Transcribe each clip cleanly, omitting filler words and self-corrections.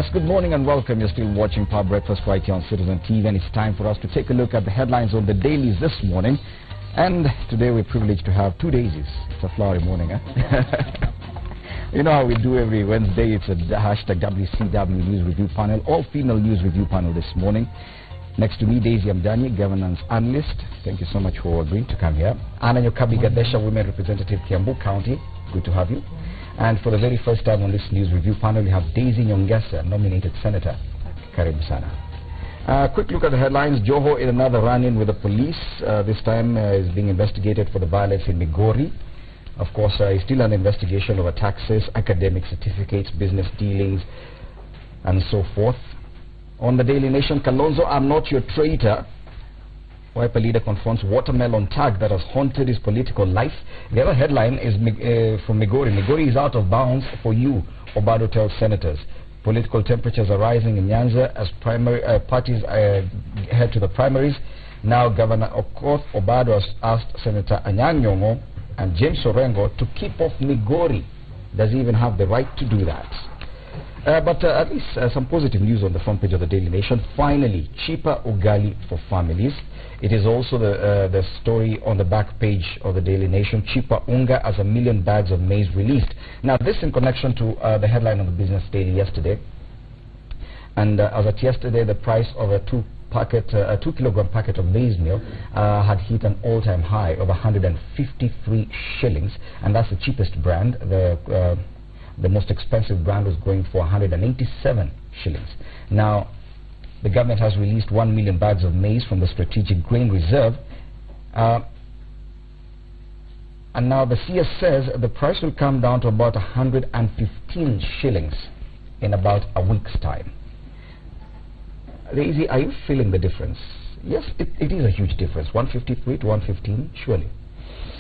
Yes, good morning and welcome. You're still watching Power Breakfast right here on Citizen TV, and it's time for us to take a look at the headlines on the dailies this morning. And today we're privileged to have two daisies. It's a flowery morning, eh? You know how we do every Wednesday. It's a hashtag WCW News Review Panel, all-female news review panel this morning. Next to me, Daisy Amdani, governance analyst. Thank you so much for agreeing to come here. Anna Nyokabi Gadesha, women representative, Kiambu County. Good to have you. And for the very first time on this news review panel, we have Daisy Nyongesa, nominated senator. Karibu sana. Quick look at the headlines. Joho in another run-in with the police. This time is being investigated for the violence in Migori. Of course, it's still an investigation over taxes, academic certificates, business dealings, and so forth. On the Daily Nation, Kalonzo, I'm not your traitor. Wiper leader confronts watermelon tag that has haunted his political life. The other headline is from Migori. Migori is out of bounds for you, Obado tells senators. Political temperatures are rising in Nyanza as parties head to the primaries. Now Governor Okoth Obado has asked Senator Anyang' Nyong'o and James Orengo to keep off Migori. Does he even have the right to do that? But at least some positive news on the front page of the Daily Nation. Finally, cheaper ugali for families. It is also the story on the back page of the Daily Nation. Cheaper unga as 1 million bags of maize released. Now this in connection to the headline on the Business Daily yesterday. And as at yesterday, the price of a 2 kilogram packet of maize meal had hit an all-time high of 153 shillings. And that's the cheapest brand. The most expensive brand was going for 187 shillings. Now, the government has released 1 million bags of maize from the Strategic Grain Reserve. And now the CS says the price will come down to about 115 shillings in about a week's time. Daisy, are you feeling the difference? Yes, it is a huge difference. 153 to 115, surely.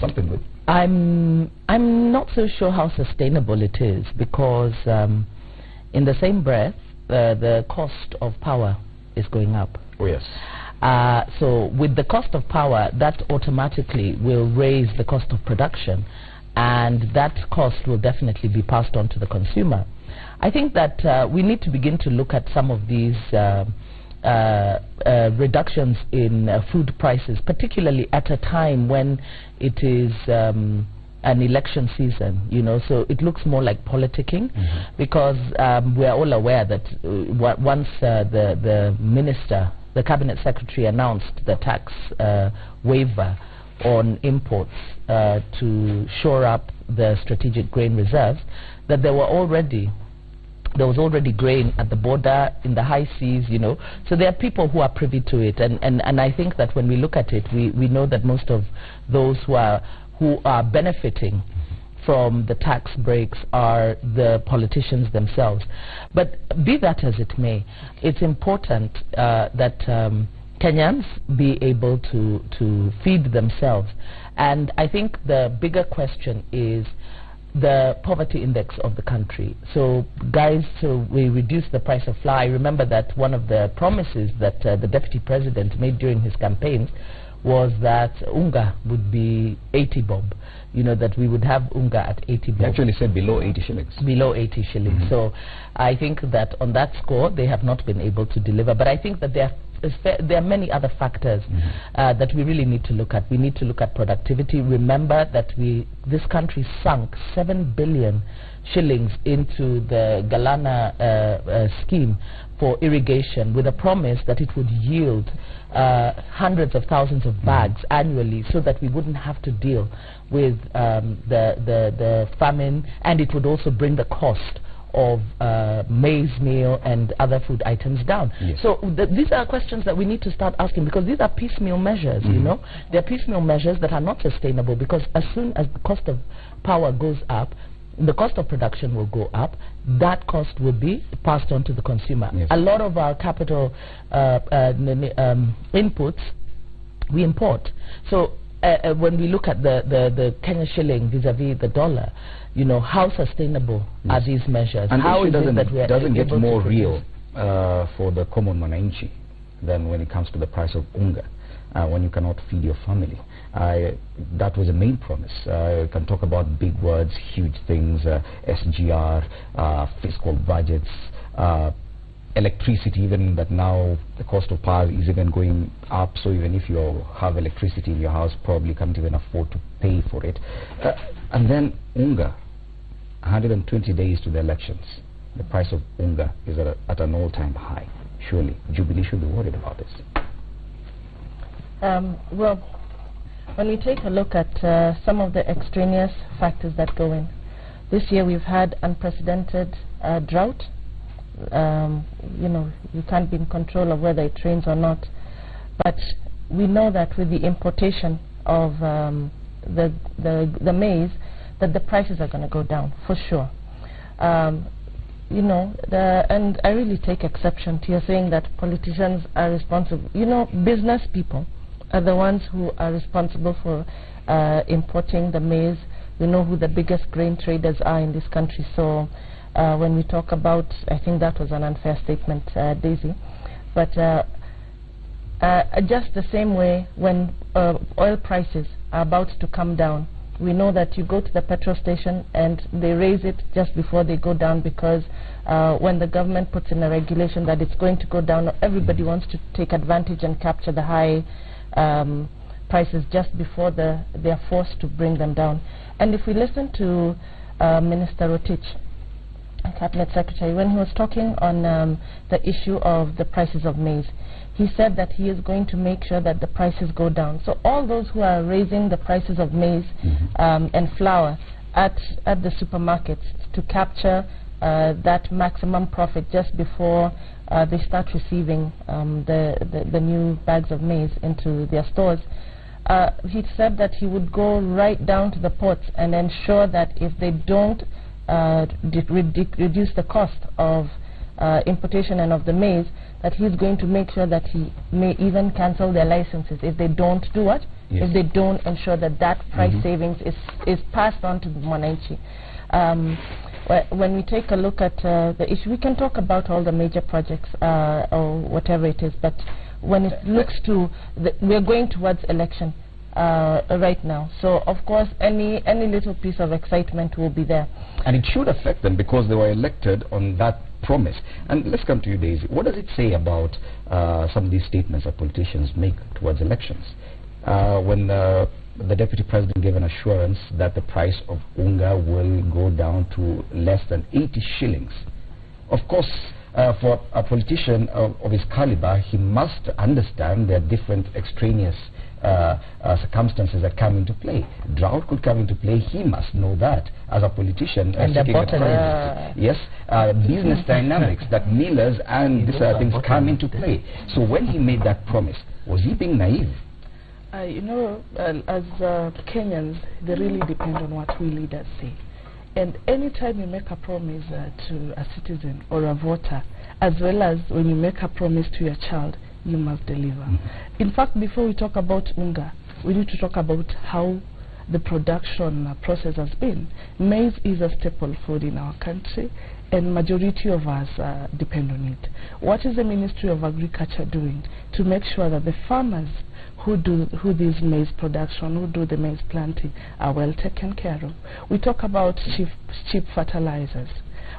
Something good. I'm not so sure how sustainable it is, because in the same breath, the cost of power is going up. Oh yes. So with the cost of power, that automatically will raise the cost of production, and that cost will definitely be passed on to the consumer. I think that we need to begin to look at some of these reductions in food prices, particularly at a time when it is an election season, you know, so it looks more like politicking, because we are all aware that once the minister, the cabinet secretary, announced the tax waiver on imports to shore up the strategic grain reserves, that there was already grain at the border, in the high seas, you know. So there are people who are privy to it, and I think that when we look at it, we know that most of those who are benefiting from the tax breaks are the politicians themselves. But be that as it may, it's important that Kenyans be able to feed themselves. And I think the bigger question is the poverty index of the country. So guys, so we reduce the price of flour. I remember that one of the promises that the deputy president made during his campaigns was that unga would be 80 bob, you know, that we would have unga at 80 bob. He actually said below 80 shillings. Below 80 shillings. So I think that on that score they have not been able to deliver. But I think that there are many other factors that we really need to look at. We need to look at productivity. Remember that this country sunk 7 billion shillings into the Galana scheme for irrigation, with a promise that it would yield hundreds of thousands of bags annually, so that we wouldn't have to deal with the famine, and it would also bring the cost of maize meal and other food items down. Yes. So these are questions that we need to start asking, because these are piecemeal measures, you know. They're piecemeal measures that are not sustainable, because as soon as the cost of power goes up, the cost of production will go up. That cost will be passed on to the consumer. Yes. A lot of our capital inputs we import. So when we look at the Kenya shilling vis-a-vis the dollar, you know, how sustainable are these measures? And how it is it that we are doesn't get able more to real for the common mwananchi than when it comes to the price of unga, when you cannot feed your family. That was the main promise. You can talk about big words, huge things, SGR, fiscal budgets, electricity, even that now the cost of power is even going up, so even if you have electricity in your house, probably can't even afford to pay for it. And then unga, 120 days to the elections. The price of unga is at an all-time high. Surely Jubilee should be worried about this. Well, when we take a look at some of the extraneous factors that go in, this year we've had unprecedented drought. You know, you can't be in control of whether it rains or not, but we know that with the importation of the maize, that the prices are going to go down for sure. You know, and I really take exception to your saying that politicians are responsible. You know, business people are the ones who are responsible for importing the maize. We know who the biggest grain traders are in this country. So when we talk about, I think that was an unfair statement, Daisy. But just the same way, when oil prices are about to come down, we know that you go to the petrol station and they raise it just before they go down, because when the government puts in a regulation that it's going to go down, everybody wants to take advantage and capture the high prices just before they are forced to bring them down. And if we listen to Minister Rotich, Cabinet Secretary, when he was talking on the issue of the prices of maize, he said that he is going to make sure that the prices go down. So all those who are raising the prices of maize and flour at the supermarkets to capture that maximum profit just before they start receiving the new bags of maize into their stores, he said that he would go right down to the ports and ensure that if they don't reduce the cost of importation and of the maize, that he's going to make sure that he may even cancel their licenses if they don't do what? Yes. If they don't ensure that that price savings is passed on to the Mwananchi. When we take a look at the issue, we can talk about all the major projects or whatever it is, but when it looks to, we're going towards election right now. So, of course, any little piece of excitement will be there. And it should affect them because they were elected on that promise. And let's come to you, Daisy. What does it say about some of these statements that politicians make towards elections? When the Deputy President gave an assurance that the price of unga will go down to less than 80 shillings. Of course, for a politician of his caliber, he must understand there are different extraneous circumstances that come into play. Drought could come into play. He must know that as a politician. And the bottom, yes, business dynamics that millers and these things come into play. So when he made that promise, was he being naive? You know, as Kenyans, they really depend on what we leaders say. And anytime you make a promise to a citizen or a voter, as well as when you make a promise to your child, you must deliver. In fact, before we talk about unga, we need to talk about how the production process has been. Maize is a staple food in our country, and majority of us depend on it. What is the Ministry of Agriculture doing to make sure that the farmers who this maize production, who do the maize planting, are well taken care of? We talk about cheap fertilizers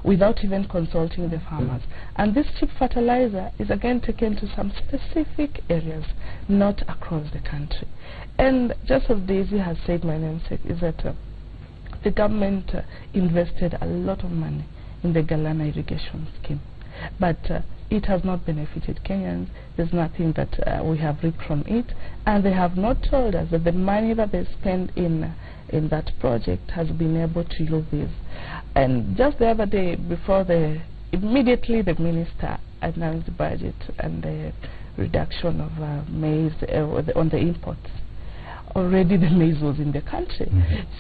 without even consulting the farmers. And this cheap fertilizer is again taken to some specific areas, not across the country. And just as Daisy has said, my namesake, is that the government invested a lot of money in the Galana irrigation scheme. But it has not benefited Kenyans. There's nothing that we have reaped from it. And they have not told us that the money that they spend in that project has been able to yield this. And just the other day, immediately the minister announced the budget and the reduction of maize on the imports. Already the maize was in the country.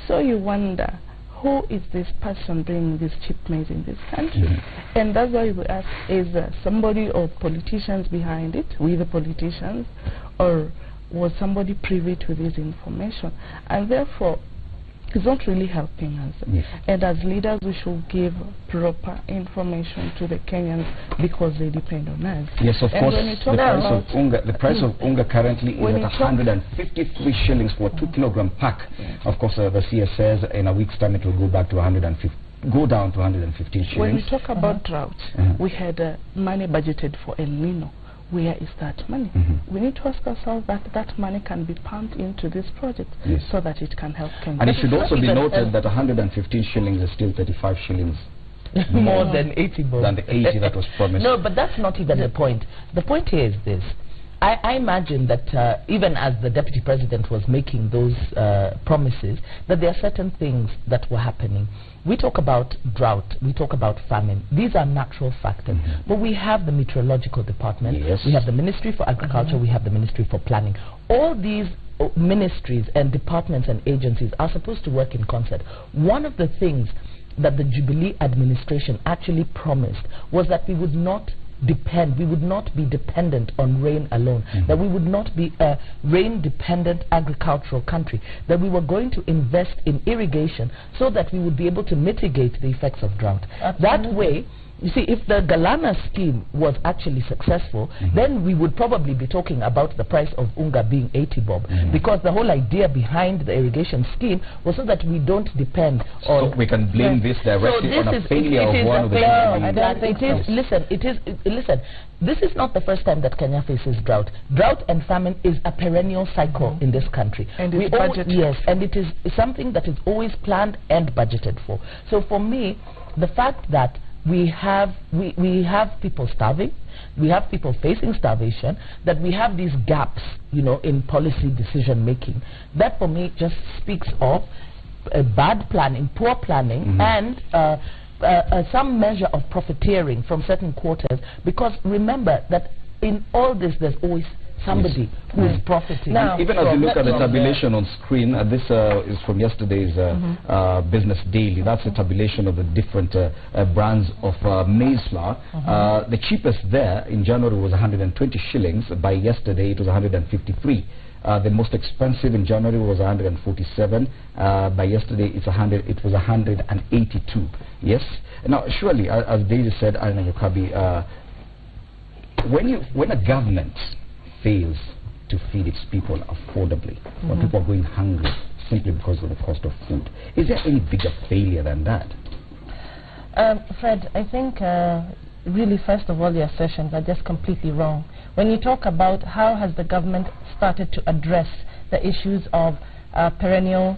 So you wonder, who is this person bringing this cheap maize in this country? And that's why we ask, is somebody or politicians behind it, we the politicians, or was somebody privy to this information? And therefore, it's not really helping us. And as leaders, we should give proper information to the Kenyans because they depend on us. Yes, of course. The price of unga currently is at 153 shillings for a 2 kilogram pack. Of course, the CS says in a week's time it will go back to 150 go down to 115 shillings. When we talk about drought, we had money budgeted for El Nino. Where is that money? We need to ask ourselves that that money can be pumped into this project so that it can help Kenya. And it should also be noted that 115 shillings is still 35 shillings more than 80 bob. Than the 80 that was promised. No, but that's not even the point. The point here is this. I imagine that even as the Deputy President was making those promises, that there are certain things that were happening. We talk about drought, we talk about famine. These are natural factors. But we have the Meteorological Department, we have the Ministry for Agriculture, we have the Ministry for Planning. All these ministries and departments and agencies are supposed to work in concert. One of the things that the Jubilee administration actually promised was that we would not be dependent on rain alone, that we would not be a rain-dependent agricultural country, that we were going to invest in irrigation so that we would be able to mitigate the effects of drought. That way, you see, if the Galana scheme was actually successful, then we would probably be talking about the price of unga being 80 bob, because the whole idea behind the irrigation scheme was so that we don't depend on... So we can blame this directly on a failure of one of the... Listen, this is not the first time that Kenya faces drought. Drought and famine is a perennial cycle in this country. And it's budgeted. Yes, and it is something that is always planned and budgeted for. So for me, the fact that we have people starving, we have people facing starvation, that we have these gaps, you know, in policy decision making, that for me just speaks of bad planning, poor planning, and some measure of profiteering from certain quarters. Because remember that in all this there's always somebody who is profiting. Now, even as you look at the tabulation on screen, this is from yesterday's Business Daily. That's the tabulation of the different brands of maize flour. The cheapest there in January was 120 shillings. By yesterday it was 153. The most expensive in January was 147. By yesterday it was 182. Yes. Now, surely, as Daisy said, when a government fails to feed its people affordably, when people are going hungry simply because of the cost of food, is there any bigger failure than that? Fred, I think really, first of all, your assertions are just completely wrong. When you talk about how has the government started to address the issues of perennial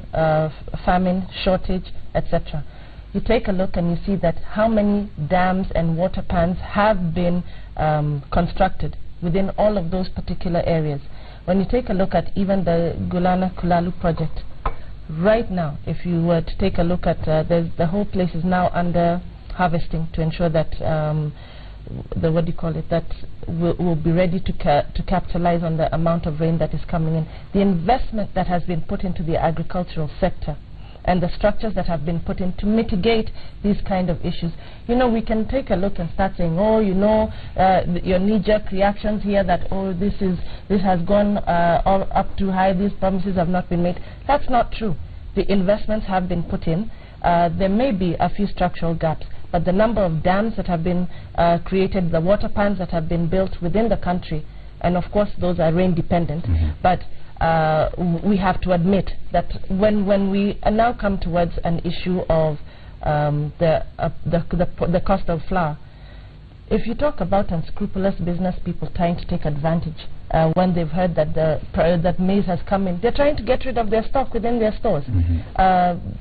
famine, shortage, etc., you take a look and you see that how many dams and water pans have been constructed within all of those particular areas. When you take a look at even the Gulana Kulalu project, right now, if you were to take a look at the whole place is now under harvesting to ensure that that will be ready to capitalize on the amount of rain that is coming in. The investment that has been put into the agricultural sector and the structures that have been put in to mitigate these kind of issues. You know, we can take a look and start saying, oh, you know, your knee-jerk reactions here that, oh, this has gone all up too high, these promises have not been made. That's not true. The investments have been put in. There may be a few structural gaps, but the number of dams that have been created, the water pans that have been built within the country, and of course those are rain dependent, but we have to admit that when we now come towards an issue of the cost of flour, if you talk about unscrupulous business people trying to take advantage when they've heard that that maize has come in, they're trying to get rid of their stock within their stores.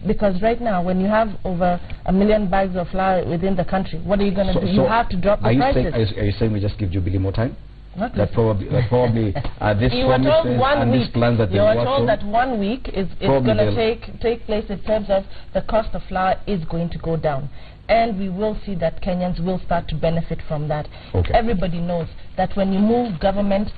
Because right now, when you have over 1 million bags of flour within the country, what are you going to do? You have to drop the prices. Are you saying we just give Jubilee more time? That probably this you were told 1 week. Plans that you were told that 1 week is going to take place in terms of the cost of flour is going to go down. And we will see that Kenyans will start to benefit from that. Everybody knows that when you move government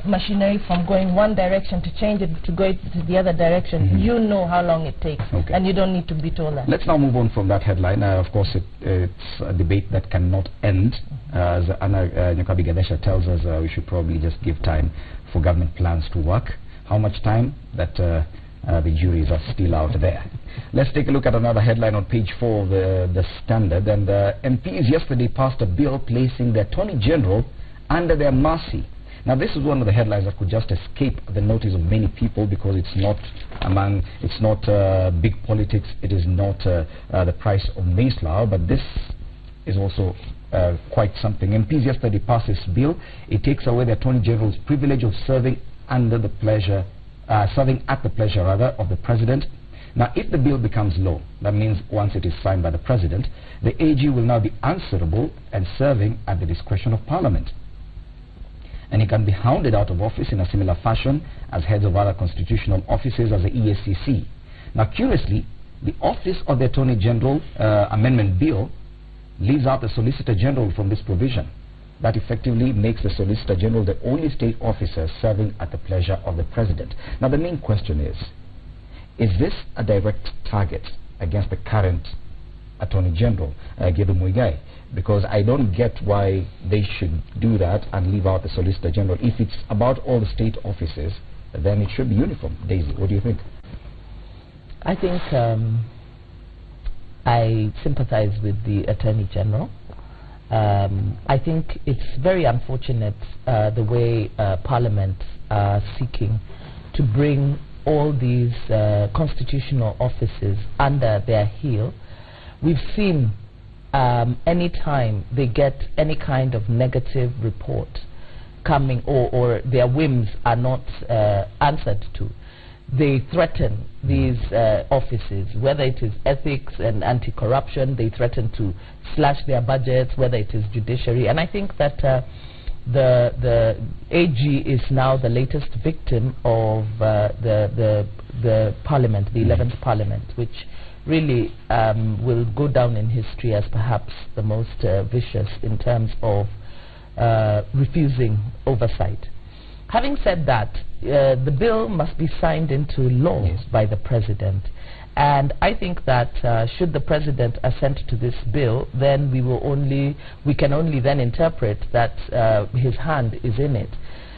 machinery from going one direction to change it to go to the other direction, you know how long it takes, and you don't need to be told that. Let's now move on from that headline. Of course, it's a debate that cannot end. As Anna Nyokabi Gadesha tells us, we should probably just give time for government plans to work. How much time? That the juries are still out there. Let's take a look at another headline on page 4 of the Standard. And MPs yesterday passed a bill placing the Attorney General under their mercy. Now, this is one of the headlines that could just escape the notice of many people because it's not big politics, it is not the price of maize flour, but this is also quite something. MPs yesterday passed this bill. It takes away the Attorney General's privilege of serving at the pleasure of the President. Now, if the bill becomes law, that means once it is signed by the President, the AG will now be answerable and serving at the discretion of Parliament. And he can be hounded out of office in a similar fashion as heads of other constitutional offices as the EACC. Now, curiously, the Office of the Attorney General Amendment Bill leaves out the Solicitor General from this provision. That effectively makes the Solicitor General the only state officer serving at the pleasure of the President. Now, the main question is this a direct target against the current Attorney General, Gideon Muigai? Because I don't get why they should do that and leave out the Solicitor General. If it's about all the state offices, then it should be uniform. Daisy, what do you think? I think I sympathize with the Attorney General. I think it's very unfortunate the way Parliament are seeking to bring all these constitutional offices under their heel. We've seen any time they get any kind of negative report coming or their whims are not answered to, they threaten these offices, whether it is ethics and anti-corruption. They threaten to slash their budgets, whether it is judiciary. And I think that the AG is now the latest victim of the Parliament, the 11th Parliament, which really will go down in history as perhaps the most vicious in terms of refusing oversight. Having said that, the bill must be signed into law by the President. And I think that should the President assent to this bill, then we can only then interpret that his hand is in it.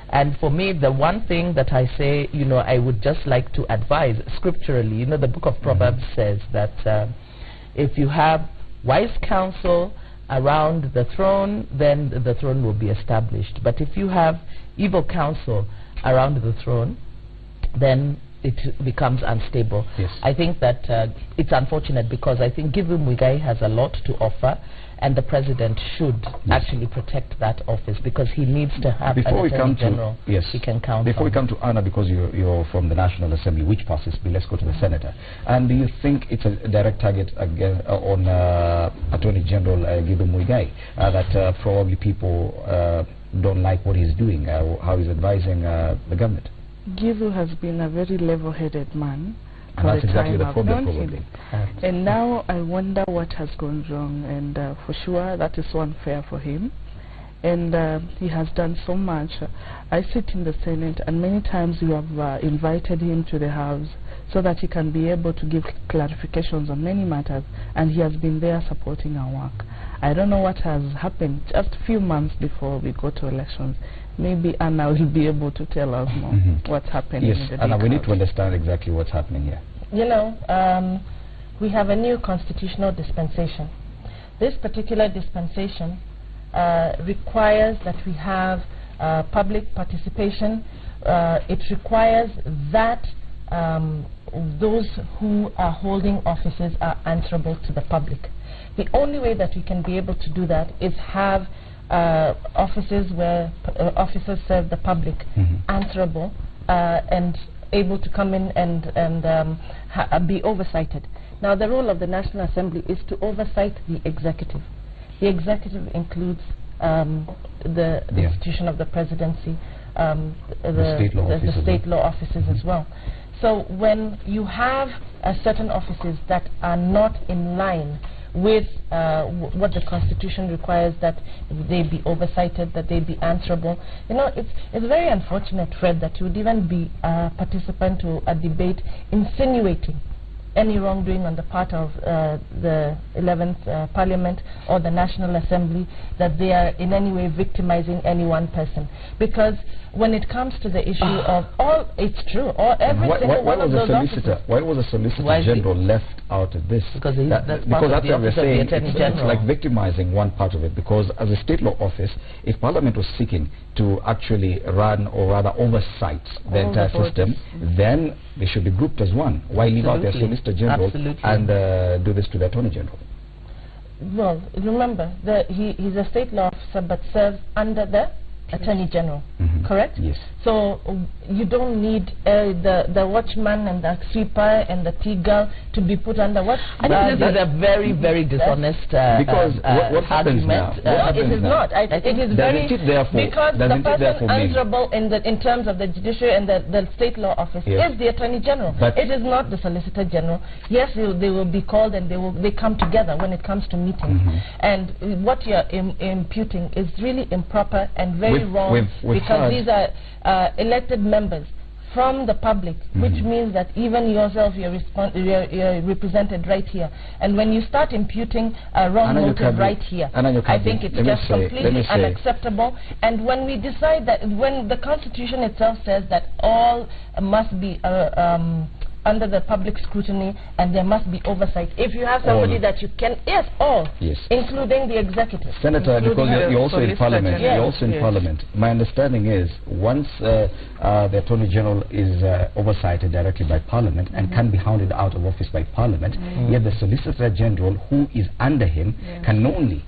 And for me, the one thing that I say, I would just like to advise scripturally, the book of Proverbs says that if you have wise counsel around the throne, then the throne will be established. But if you have evil counsel around the throne, then it becomes unstable. Yes. I think that it's unfortunate because I think Gideon Muigai has a lot to offer, and the President should actually protect that office because he needs to have an Attorney General he can count on. Before we come to Anna, because you're from the National Assembly, which passes bill, let's go to the Senator. And do you think it's a direct target again on Attorney General Gideon Muigai, that probably people don't like what he's doing, how he's advising the government? Gideon has been a very level-headed man. And that's exactly the problem, probably. And now I wonder what has gone wrong, and for sure that is so unfair for him. And he has done so much. I sit in the Senate, and many times we have invited him to the House so that he can be able to give clarifications on many matters, and he has been there supporting our work. I don't know what has happened just a few months before we go to elections. Maybe Anna will be able to tell us more what's happening. Yes, Anna, we need to understand exactly what's happening here. We have a new constitutional dispensation. This particular dispensation requires that we have public participation. It requires that those who are holding offices are answerable to the public. The only way that we can be able to do that is have offices where officers serve the public answerable and able to come in and be oversighted. Now, the role of the National Assembly is to oversight the executive. The executive includes the institution of the presidency, the state law offices as well. So when you have certain offices that are not in line with what the Constitution requires, that they be oversighted, that they be answerable. It's very unfortunate, Fred, that you would even be a participant to a debate insinuating any wrongdoing on the part of the 11th Parliament or the National Assembly, that they are in any way victimizing any one person. Because when it comes to the issue of all, it's true, or every single one of those officers. Why was the Solicitor General left out of this? Because that's what we're saying. It's like victimizing one part of it, because as a state law office, if Parliament was seeking to actually run, or rather oversight the entire system, then they should be grouped as one. Why leave out their Solicitor General and do this to the Attorney General? Well, remember, he's a state law officer but serves under the Attorney General, correct? Yes. So you don't need the watchman and the sweeper and the tea girl to be put under what? I think this is a very, very dishonest because what happens now? It is not. It is very, because the person answerable in terms of the judiciary and the state law office is the Attorney General. But it is not the Solicitor General. Yes, they will be called and they come together when it comes to meetings. And what you're imputing is really improper and very wrong, because these are elected members from the public, which means that even yourself, you're represented right here. And when you start imputing a wrong motive right here, I think it's just completely unacceptable. And when we decide that, when the Constitution itself says that all must be under the public scrutiny and there must be oversight, if you have somebody that you can, including the executive. Senator, because you're also in Parliament, Parliament. My understanding is once the Attorney General is oversighted directly by Parliament and can be hounded out of office by Parliament, yet the Solicitor General who is under him can only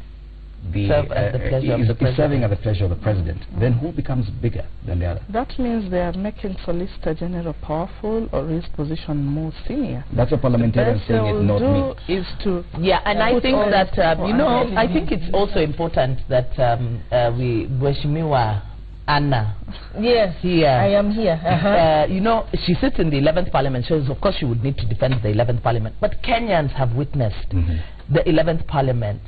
be serving at the pleasure of the President. Then who becomes bigger than the other? That means they are making Solicitor General powerful or his position more senior. That's a parliamentarian saying it, not me. Is to and I think that I think it's also important that Weshimiwa Anna. Yes, here. I am here. You know, she sits in the 11th Parliament. So of course she would need to defend the 11th Parliament. But Kenyans have witnessed the 11th Parliament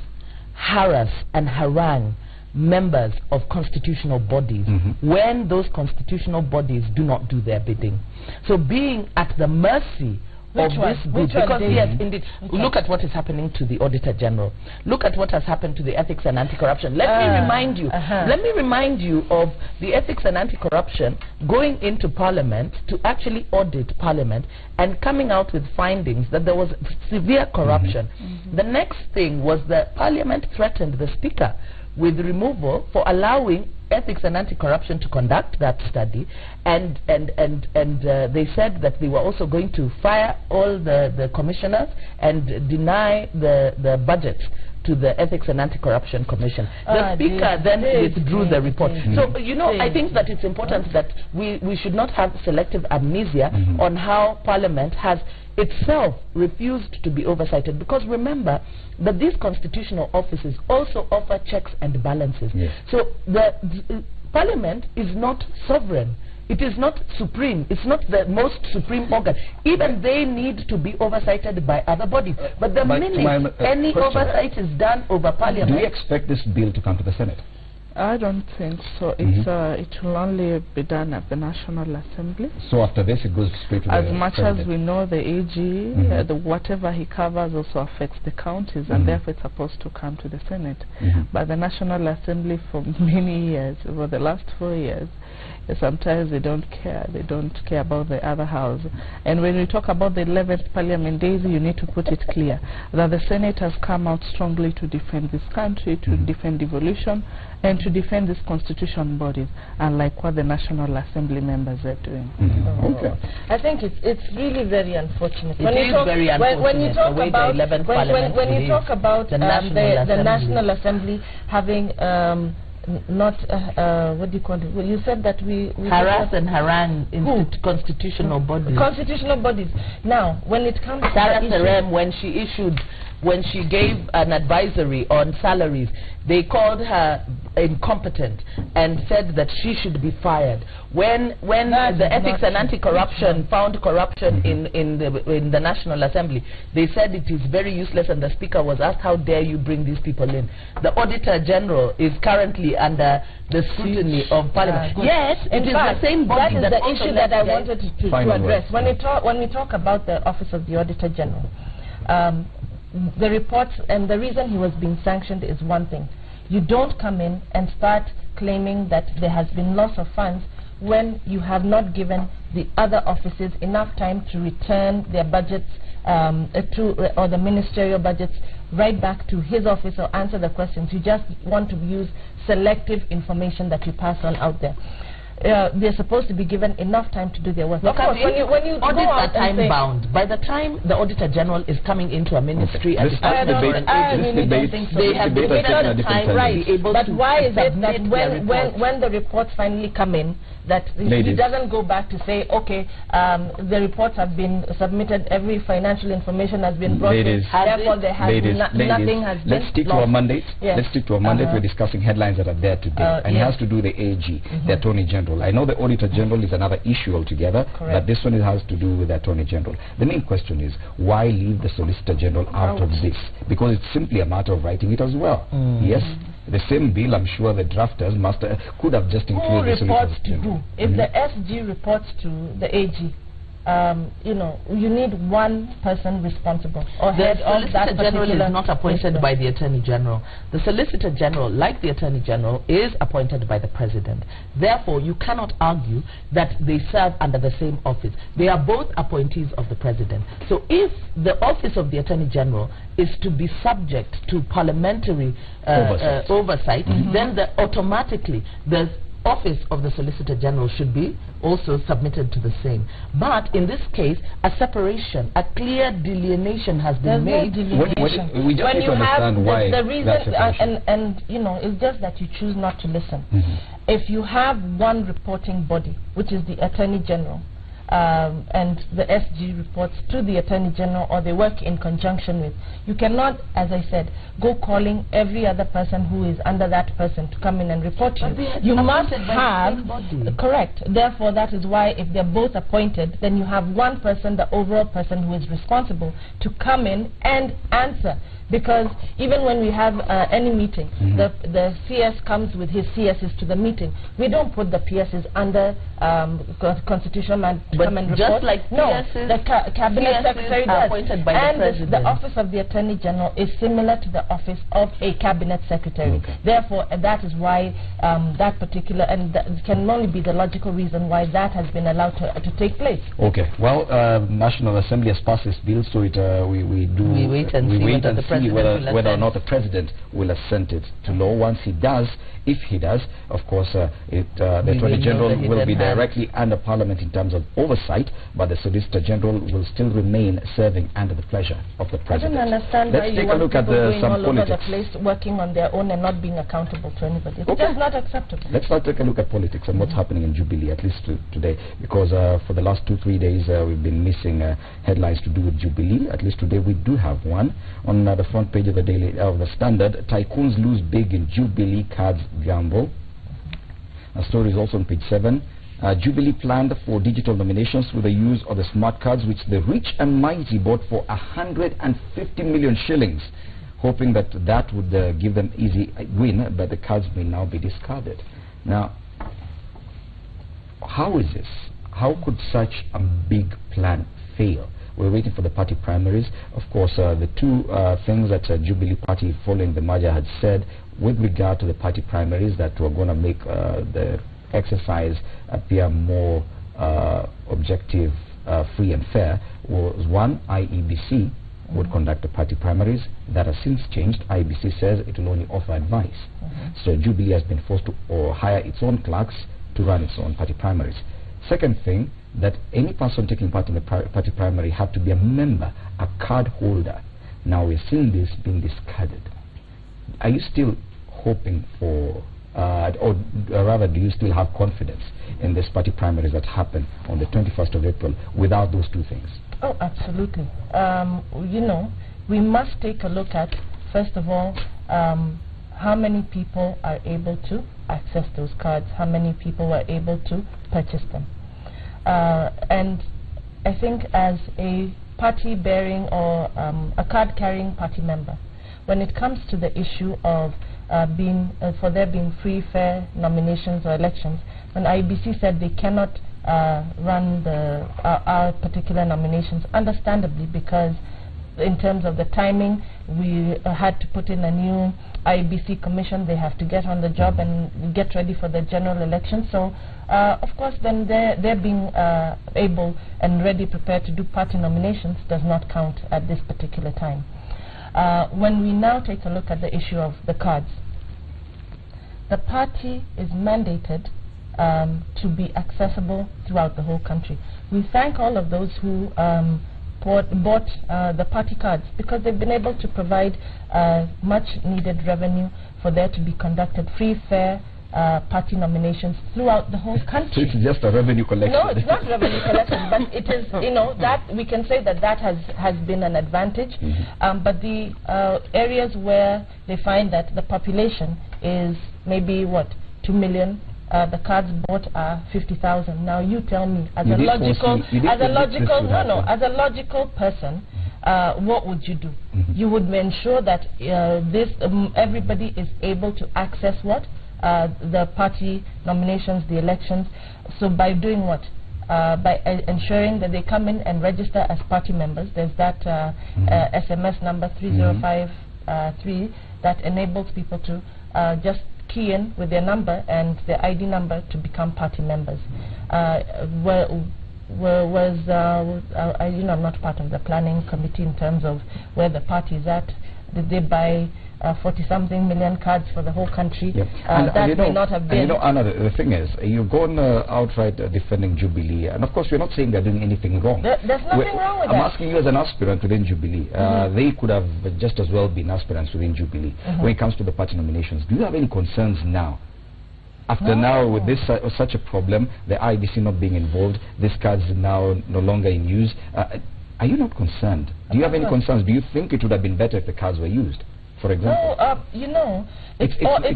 harass and harangue members of constitutional bodies when those constitutional bodies do not do their bidding. So being at the mercy of this group, because yes, indeed, look at what is happening to the Auditor General. Look at what has happened to the Ethics and Anti-Corruption. Let me remind you. Let me remind you of the Ethics and Anti-Corruption going into Parliament to actually audit Parliament and coming out with findings that there was severe corruption. The next thing was that Parliament threatened the Speaker with removal for allowing Ethics and Anti-Corruption to conduct that study, and they said that they were also going to fire all the commissioners and deny the budget to the Ethics and Anti-Corruption Commission. The Speaker then withdrew the report. So, you know, I think that it's important that we should not have selective amnesia on how Parliament has itself refused to be oversighted, because remember that these constitutional offices also offer checks and balances. So the Parliament is not sovereign. It is not supreme. It's not the most supreme organ. Even they need to be oversighted by other bodies. But the minute any oversight is done over Parliament... Do you expect this bill to come to the Senate? I don't think so. It will only be done at the National Assembly. So after this it goes straight to the As much President. as we know, the AG, whatever he covers also affects the counties, and therefore it's supposed to come to the Senate. But the National Assembly for many years, over the last 4 years, sometimes they don't care. They don't care about the other house. And when we talk about the 11th Parliament, Daisy, you need to put it clear that the Senate has come out strongly to defend this country, to defend devolution, and to defend these constitutional bodies, unlike what the National Assembly members are doing. I think it's really very unfortunate. It is very unfortunate. When you talk about the National Assembly having not what do you call it? Well, you said that we harass and harangue constitutional bodies. Constitutional bodies. Now, when it comes Sarah Serem, when she issued when she gave an advisory on salaries, they called her incompetent and said that she should be fired. When the Ethics and Anti-Corruption found corruption in the National Assembly, they said it is very useless, and the Speaker was asked, how dare you bring these people in? The Auditor General is currently under the scrutiny of Parliament. Yes, it is the same body. That is the issue that I wanted to address. When we talk about the Office of the Auditor General, the reports and the reason he was being sanctioned is one thing. You don't come in and start claiming that there has been loss of funds when you have not given the other offices enough time to return their budgets or the ministerial budgets right back to his office or answer the questions. You just want to use selective information that you pass on out there. They're supposed to be given enough time to do their work. Look, of course, when you audits are time bound. By the time the Auditor General is coming into a ministry and they have given time, right? But why is it that when the reports finally come in, that he doesn't go back to say, okay, the reports have been submitted, every financial information has been brought in, therefore there has nothing has been Let's stick to our mandate. Let's stick to our mandate. We're discussing headlines that are there today, and it has to do with the AG, the Attorney General. I know the Auditor General is another issue altogether, but this one has to do with the Attorney General. The main question is, why leave the Solicitor General out of this? Because it's simply a matter of writing it as well. Yes, the same bill, I'm sure the drafters could have just included the Solicitor General. If the SG reports to the AG, you know, you need one person responsible or head of that particular. The Solicitor General is not appointed by the Attorney General. The Solicitor General, like the Attorney General, is appointed by the President. Therefore, you cannot argue that they serve under the same office. They are both appointees of the President. So if the office of the Attorney General is to be subject to parliamentary oversight, then automatically the office of the Solicitor General should be also submitted to the same. But in this case, a separation, a clear delineation has been made. We just need to understand why the reason, and you know, it's just that you choose not to listen. If you have one reporting body, which is the Attorney General, and the SG reports to the Attorney General, or they work in conjunction with, you cannot, as I said, go calling every other person who is under that person to come in and report to you. You must have, correct, therefore that is why if they're both appointed, then you have one person, the overall person who is responsible, to come in and answer. Because even when we have any meeting, the CS comes with his CSs to the meeting. We don't put the PSs under constitutional man to come and report. Just like PSs, the cabinet secretary does. Appointed by the President. The office of the Attorney General is similar to the office of a cabinet secretary. Therefore, that is why that particular, and that can only be the logical reason why that has been allowed to take place. Okay. Well, National Assembly has passed this bill, so it we wait and see whether or not the President will assent it to law. Once he does, if he does, of course, the Attorney General will be directly under Parliament in terms of oversight, but the Solicitor General will still remain serving under the pleasure of the President. I don't understand why you want people going all over the place, working on their own and not being accountable to anybody. It's just not acceptable. Let's now take a look at politics and what's happening in Jubilee, at least today, because for the last 2-3 days we've been missing headlines to do with Jubilee. At least today we do have one on the front page of the Standard. Tycoons lose big in Jubilee cards gamble. A story is also on page 7. Jubilee planned for digital nominations through the use of the smart cards, which the rich and mighty bought for 150 million shillings, hoping that that would give them easy win, but the cards may now be discarded. Now, how is this? How could such a big plan fail? We're waiting for the party primaries. Of course, the two things that Jubilee Party following the merger had said with regard to the party primaries that were going to make the exercise appear more objective, free and fair was one, IEBC would conduct the party primaries. That has since changed. IEBC says it will only offer advice. So Jubilee has been forced to hire its own clerks to run its own party primaries. Second thing, that any person taking part in the party primary had to be a member, a card holder. Now we're seeing this being discarded. Are you still hoping for, or rather do you still have confidence in this party primaries that happen on the 21st of April without those two things? Oh, absolutely. You know, we must take a look at, first of all, how many people are able to access those cards, how many people are able to purchase them. And I think as a party-bearing or a card-carrying party member, when it comes to the issue of for there being free, fair nominations or elections, when IEBC said they cannot run our particular nominations, understandably, because in terms of the timing, we had to put in a new IEBC commission. They have to get on the job and get ready for the general election. So, of course, then they're being able and ready, prepared to do party nominations does not count at this particular time. When we now take a look at the issue of the cards, the party is mandated to be accessible throughout the whole country. We thank all of those who bought the party cards, because they've been able to provide much needed revenue for there to be conducted free, fair party nominations throughout the whole country. So it's just a revenue collection? No, it's not revenue collection, but it is, that we can say that has been an advantage. But the areas where they find that the population is maybe 2 million, the cards bought are 50,000. Now you tell me, as a logical person, what would you do? You would ensure that everybody is able to access the party nominations, the elections. So by doing what? By ensuring that they come in and register as party members. There's that SMS number 3053 that enables people to just key in with their number and their ID number to become party members. I'm not part of the planning committee in terms of where the party is at. Did they buy 40-something million cards for the whole country? That may not have been. Anna, the thing is, you've gone outright defending Jubilee, and of course we're not saying they're doing anything wrong. There's nothing wrong with that. I'm asking you as an aspirant within Jubilee. They could have just as well been aspirants within Jubilee. When it comes to the party nominations, do you have any concerns now? After now, with this such a problem, the IEBC not being involved, these cards now no longer in use, are you not concerned? Do you have any concerns? Do you think it would have been better if the cards were used, for example? No, it's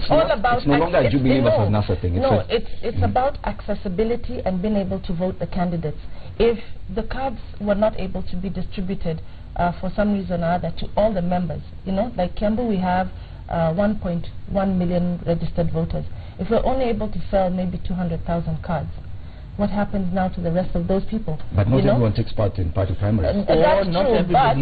all about... It's no longer a Jubilee versus NASA thing. It's about accessibility and being able to vote the candidates. If the cards were not able to be distributed for some reason or other to all the members, like Kiambu, we have 1.1 million registered voters. If we're only able to sell maybe 200,000 cards, what happens now to the rest of those people? But not everyone takes part in party primaries. Or not everybody.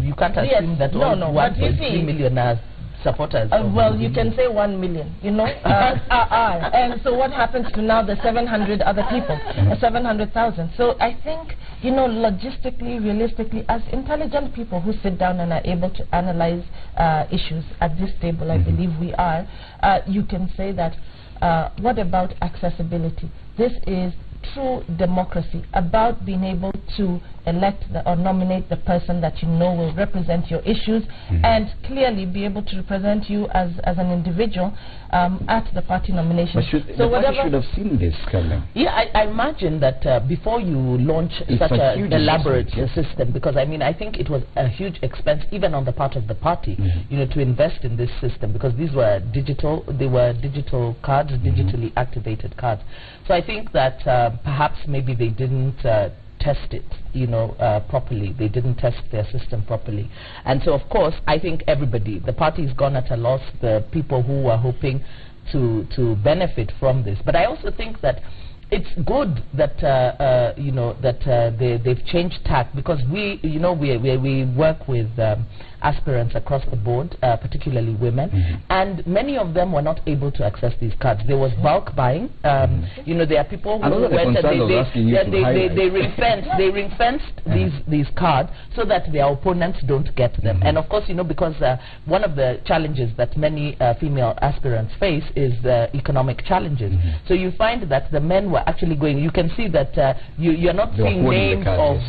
You can't assume that all 1.3 million are supporters. Well, you can say 1 million, and so what happens to now the 700 other people, 700,000? So I think, logistically, realistically, as intelligent people who sit down and are able to analyze issues at this table, I believe we are, you can say that, what about accessibility? This is true democracy, about being able to elect or nominate the person that will represent your issues and clearly be able to represent you as an individual at the party nomination. The party should have seen this coming. Yeah, I imagine that before you launch such an elaborate system, because I think it was a huge expense even on the part of the party, to invest in this system, because these were digital cards, digitally activated cards. So I think that perhaps maybe they didn't test it, properly. They didn't test their system properly. And so, of course, I think everybody, the party's gone at a loss, the people who were hoping to benefit from this. But I also think that it's good that they've changed tack, because we work with aspirants across the board, particularly women, and many of them were not able to access these cards. There was bulk buying. There are people who went and they ring-fenced these cards so that their opponents don't get them. And of course, because one of the challenges that many female aspirants face is the economic challenges. So you find that the men were actually going. You can see that you're not seeing names of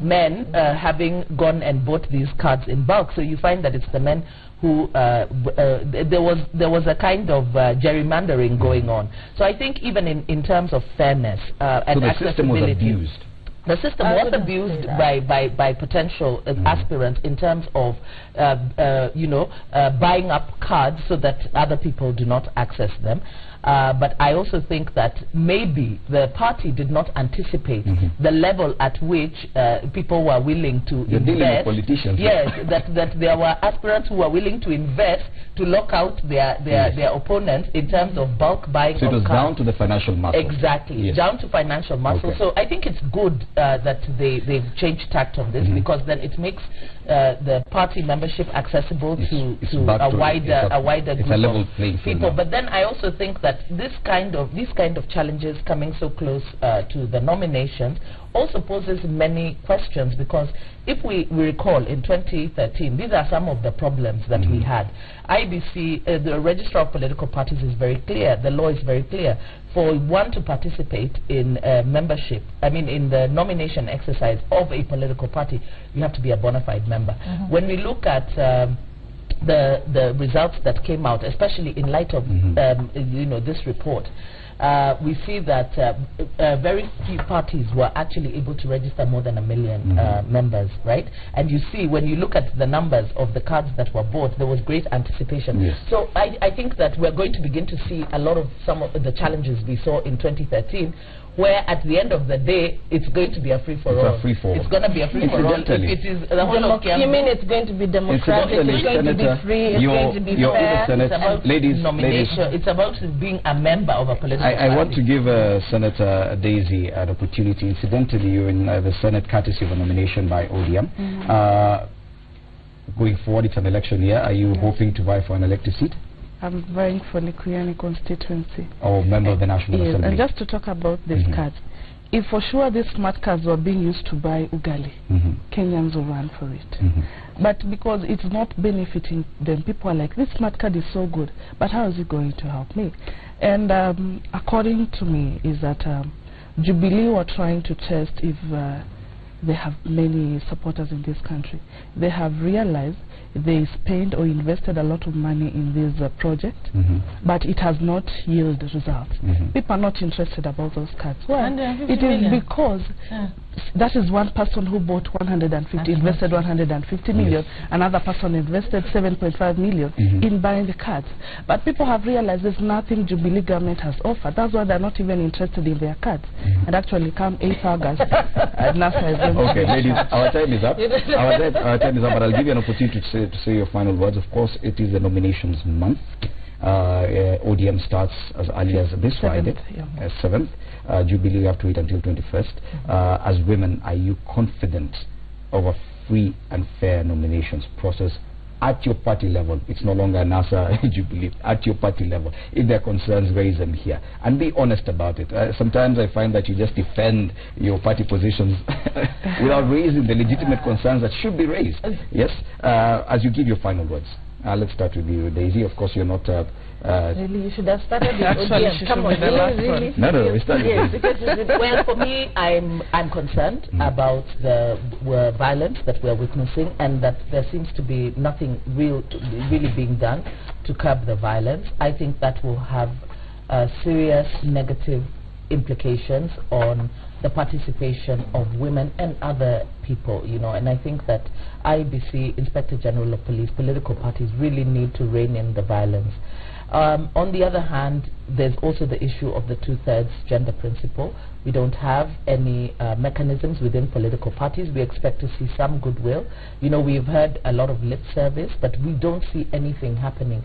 men having gone and bought these cards in bulk. So you find that it's the men who there was a kind of gerrymandering going on. So I think even in terms of fairness and so the system was accessibility, abused. The system was abused by potential aspirants in terms of, buying up cards so that other people do not access them. But I also think that maybe the party did not anticipate the level at which people were willing to invest. Politicians. Yes, that there were aspirants who were willing to invest to lock out their opponents in terms of bulk buying. So it was cards. Down to the financial muscle. Exactly, yes. Down to financial muscle. Okay. So I think it's good that they've changed tact on this, because then it makes the party membership accessible to a wider group level of now. people. But then I also think that these kind of challenges coming so close to the nominations also poses many questions, because if we recall in 2013, these are some of the problems that we had. IBC, the Register of Political Parties is very clear, the law is very clear. For one to participate in membership, in the nomination exercise of a political party, you have to be a bona fide member. When we look at the results that came out, especially in light of this report, we see that very few parties were actually able to register more than 1 million members, right? And you see, when you look at the numbers of the cards that were bought, there was great anticipation. Yes. So I think that we're going to begin to see a lot of some of the challenges we saw in 2013, where at the end of the day, it's going to be a free-for-all. It's going to be a free-for-all. It is the whole of you mean it's going to be democratic, it's going to be free, it's going to be fair? It's about nomination. It's about being a member of a political party. I want to give Senator Daisy an opportunity. Incidentally, you're in the Senate courtesy of a nomination by ODM. Going forward, it's an election year. Are you hoping to vie for an elective seat? I'm vying for Likuyani constituency. Or member of the National Assembly. And just to talk about these cards, if for sure these smart cards were being used to buy ugali, Kenyans will run for it. But because it's not benefiting them, people are like, this smart card is so good, but how is it going to help me? And according to me, is that Jubilee were trying to test if they have many supporters in this country. They have realized they spent or invested a lot of money in this project, but it has not yielded results. People are not interested about those cards. Why? It is because that is one person who bought 150, invested 150 million. Another person invested 7.5 million in buying the cards. But people have realized there's nothing Jubilee government has offered. That's why they're not even interested in their cards. And actually, come 8th August, NASA is going okay, ladies, our time is up. Our time is up, but I'll give you an opportunity to say your final words. Of course, it is the nominations month. ODM starts as early as this Friday, 7th. Jubilee, you have to wait until 21st. As women, are you confident of a free and fair nominations process at your party level? It's no longer NASA Jubilee. At your party level, if there are concerns, raise them here and be honest about it. Sometimes I find that you just defend your party positions without raising the legitimate concerns that should be raised. Yes, as you give your final words. Let's start with you, Daisy. Of course, you're not. Really, you should have started with Actually, Come on, really? No, we started. Yes, well, for me, I'm concerned about the violence that we're witnessing, and that there seems to be nothing really being done to curb the violence. I think that will have serious negative implications on the participation of women and other people, and I think that IBC, Inspector General of Police, political parties really need to rein in the violence. On the other hand, there's also the issue of the 2/3 gender principle. We don't have any mechanisms within political parties. We expect to see some goodwill. We've heard a lot of lip service, but we don't see anything happening,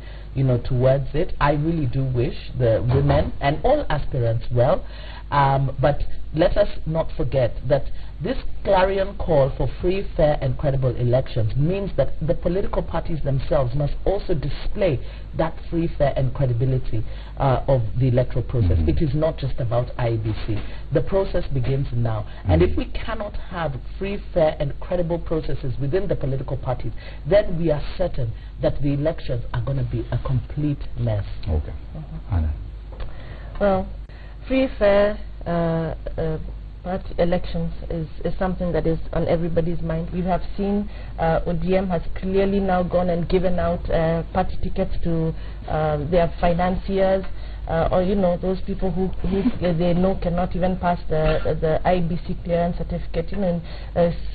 towards it. I really do wish the women and all aspirants well, but let us not forget that this clarion call for free, fair and credible elections means that the political parties themselves must also display that free, fair and credibility of the electoral process. It is not just about IBC. The process begins now. And if we cannot have free, fair and credible processes within the political parties, then we are certain that the elections are going to be a complete mess. Okay. Anna. Well, free, fair party elections is something that is on everybody's mind. We have seen ODM has clearly now gone and given out party tickets to their financiers. or you know, those people who they know cannot even pass the IBC clearance certificate, you know,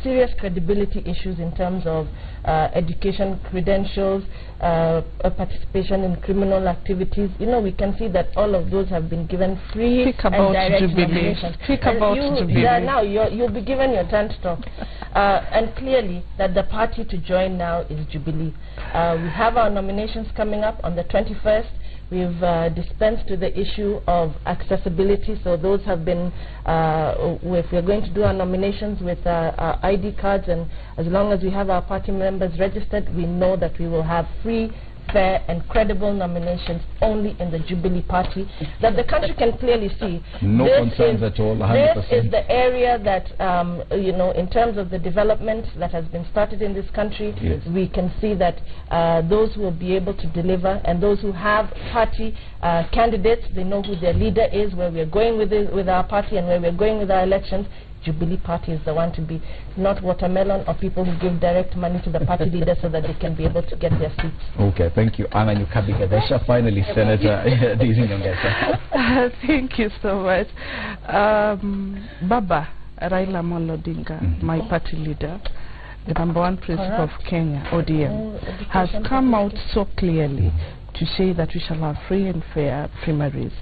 serious credibility issues in terms of education credentials, participation in criminal activities. You know, we can see that all of those have been given free Speak and about direct Jubilee. nominations. Speak about Jubilee. Yeah, now you'll be given your turn to talk. And clearly that the party to join now is Jubilee. We have our nominations coming up on the 21st. We've dispensed to the issue of accessibility, so those have been, if we're going to do our nominations with our ID cards, and as long as we have our party members registered, we know that we will have free, fair and credible nominations only in the Jubilee Party, that the country can clearly see. No concerns at all, 100%. This is the area that, you know, in terms of the development that has been started in this country, yes, we can see that those who will be able to deliver, and those who have party candidates, they know who their leader is, where we're going with our party and where we're going with our elections. Jubilee Party is the one to be, not Watermelon or people who give direct money to the party leader so that they can be able to get their seats. Okay, thank you. Anna Nyukabigadesha. Finally, Senator Daisy Nyongesa. Thank you so much. Baba Raila Amolo Odinga, my party leader, the #1 president of Kenya, ODM, has come out so clearly to say that we shall have free and fair primaries.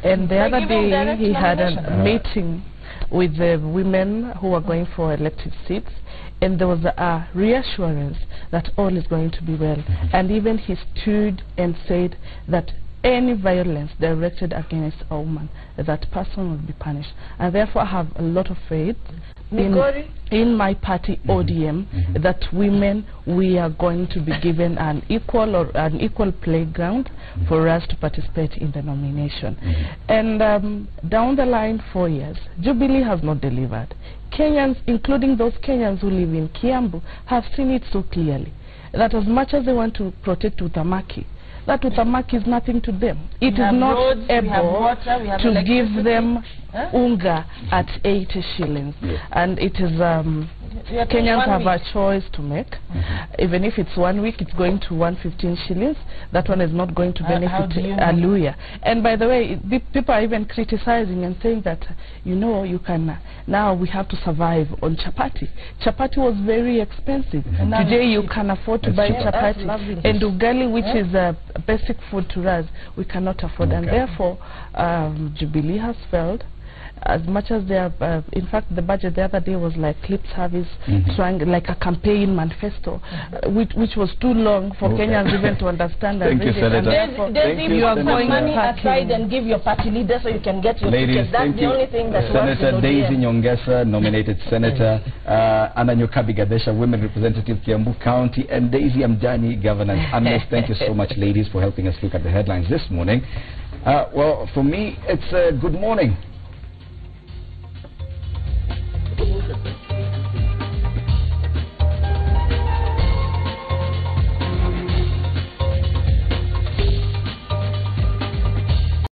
And the other day he had a meeting with the women who are going for elected seats, and there was a reassurance that all is going to be well. And even he stood and said that any violence directed against a woman, that person will be punished. And therefore I have a lot of faith in my party ODM that women, we are going to be given an equal playground for us to participate in the nomination. And down the line 4 years, Jubilee has not delivered. Kenyans, including those Kenyans who live in Kiambu, have seen it so clearly that as much as they want to protect Utamaki, that Utamaki is nothing to them. It is not roads, able to give them unga at 80 shillings. And it is Kenyans have a choice to make. Even if it's 1 week, it's going to 115 shillings. That one is not going to benefit Aluya. And by the way, people are even criticizing and saying that, you know, you can, now we have to survive on chapati. Chapati was very expensive. Today you can afford to buy chapati. And ugali, which is a basic food to us, we cannot afford. And therefore, Jubilee has failed. As much as they are, in fact, the budget the other day was like lip service, trying like a campaign manifesto, which was too long for Kenyans even to understand. Thank you, Senator. You are going money aside and give your party leader so you can get your tickets. That's the only thing that Senator Daisy Nyongesa, nominated Senator, Anna Nyukabigadesha, Women Representative, Kiambu County, and Daisy Amjani, Governance Analyst. Thank you so much, ladies, for helping us look at the headlines this morning. Well, for me, it's good morning.